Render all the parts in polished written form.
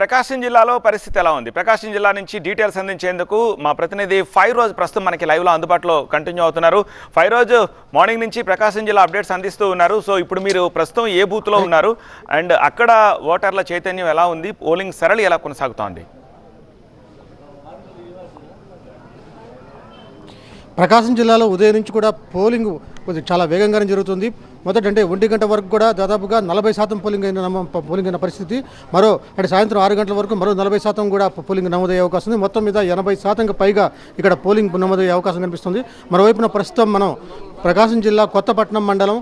ప్రకాశం జిల్లాలో పరిస్థితి ఎలా ఉంది? ప్రకాశం జిల్లా నుంచి డీటెయిల్స్ అందించేందుకు మా ప్రతినిధి ఫైరోజ్ ప్రస్తుతం మనకి లైవ్లో అందుబాటులో కంటిన్యూ అవుతున్నారు. ఫైరోజ్ మార్నింగ్ నుంచి ప్రకాశం జిల్లా అప్డేట్స్ అందిస్తూ ఉన్నారు. సో ఇప్పుడు మీరు ప్రస్తుతం ఏ బూత్లో ఉన్నారు అండ్ అక్కడ ఓటర్ల చైతన్యం ఎలా ఉంది, పోలింగ్ సరళి ఎలా కొనసాగుతోంది? ప్రకాశం జిల్లాలో ఉదయం నుంచి కూడా పోలింగ్ చాలా వేగంగానే జరుగుతుంది. మొదటంటే 1 గంట వరకు కూడా దాదాపుగా 40% పోలింగ్ అయిన పరిస్థితి. అంటే సాయంత్రం 6 గంటల వరకు మరో 40% కూడా పోలింగ్ నమోదయ్యే అవకాశం ఉంది. మొత్తం మీద 80% పైగా ఇక్కడ పోలింగ్ నమోదయ్యే అవకాశం కనిపిస్తుంది. మరోవైపున ప్రస్తుతం మనం ప్రకాశం జిల్లా కొత్తపట్నం మండలం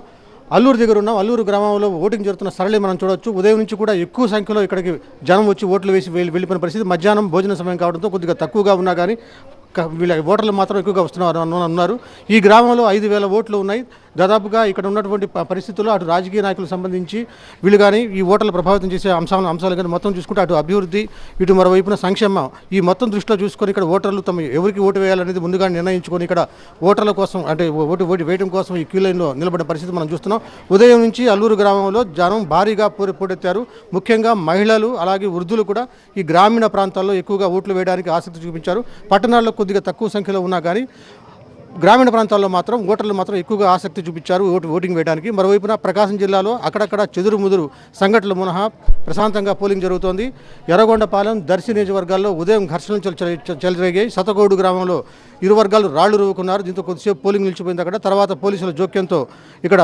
అల్లూరు దగ్గర ఉన్నాం. అల్లూరు గ్రామంలో ఓటింగ్ జరుగుతున్న సరళి మనం చూడవచ్చు. ఉదయం నుంచి కూడా ఎక్కువ సంఖ్యలో ఇక్కడికి జనం వచ్చి ఓట్లు వేసి వెళ్ళిపోయిన పరిస్థితి. మధ్యాహ్నం భోజన సమయం కావడంతో కొద్దిగా తక్కువగా ఉన్నా కానీ వీళ్ళ ఓటర్లు మాత్రం ఎక్కువగా వస్తున్నారు. ఈ గ్రామంలో 5,000 ఓట్లు ఉన్నాయి. దాదాపుగా ఇక్కడ ఉన్నటువంటి పరిస్థితుల్లో అటు రాజకీయ నాయకులకు సంబంధించి వీళ్ళు కానీ ఈ ఓటర్లు ప్రభావితం చేసే అంశాలు కానీ మొత్తం చూసుకుంటే అటు అభివృద్ధి ఇటు మరోవైపున సంక్షేమం ఈ మొత్తం దృష్టిలో చూసుకొని ఇక్కడ ఓటర్లు తమ ఎవరికి ఓటు వేయాలనేది ముందుగా నిర్ణయించుకొని ఇక్కడ ఓటర్ల కోసం అంటే ఓటు వేయడం కోసం ఈ క్యూ లైన్లో నిలబడిన పరిస్థితి మనం చూస్తున్నాం. ఉదయం నుంచి అల్లూరు గ్రామంలో జనం భారీగా పోటెత్తారు. ముఖ్యంగా మహిళలు అలాగే వృద్ధులు కూడా ఈ గ్రామీణ ప్రాంతాల్లో ఎక్కువగా ఓట్లు వేయడానికి ఆసక్తి చూపించారు. పట్టణాల్లో కొద్దిగా తక్కువ సంఖ్యలో ఉన్నా కానీ గ్రామీణ ప్రాంతాల్లో మాత్రం ఓటర్లు మాత్రం ఎక్కువగా ఆసక్తి చూపించారు ఓటింగ్ వేయడానికి. మరోవైపున ప్రకాశం జిల్లాలో అక్కడక్కడ చెదురుముదురు సంఘటనలు మినహా ప్రశాంతంగా పోలింగ్ జరుగుతోంది. ఎర్రగొండపాలెం, దర్శి నియోజకవర్గాల్లో ఉదయం ఘర్షణలు చెలరేగాయి. సతగోడు గ్రామంలో ఇరు వర్గాలు రాళ్లు రువ్వుకున్నారు. దీంతో కొద్దిసేపు పోలింగ్ నిలిచిపోయింది. అక్కడ తర్వాత పోలీసుల జోక్యంతో ఇక్కడ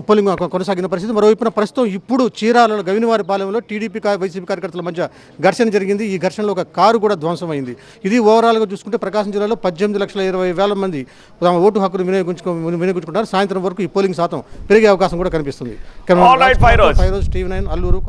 పోలింగ్ కొనసాగిన పరిస్థితి. మరోవైపున ప్రస్తుతం ఇప్పుడు చీరాలలో గవినవారిపాలెంలో టీడీపీ వైసీపీ కార్యకర్తల మధ్య ఘర్షణ జరిగింది. ఈ ఘర్షణలో ఒక కారు కూడా ధ్వంసమైంది. ఇది ఓవరాల్గా చూసుకుంటే ప్రకాశం జిల్లాలో 18,20,000 మంది తమ ఓటు హక్కును వినియోగించుకుంటారు. సాయంత్రం వరకు ఈ పోలింగ్ శాతం పెరిగే అవకాశం కూడా కనిపిస్తుంది. ఫైరోజ్, TV9 అల్లూరు.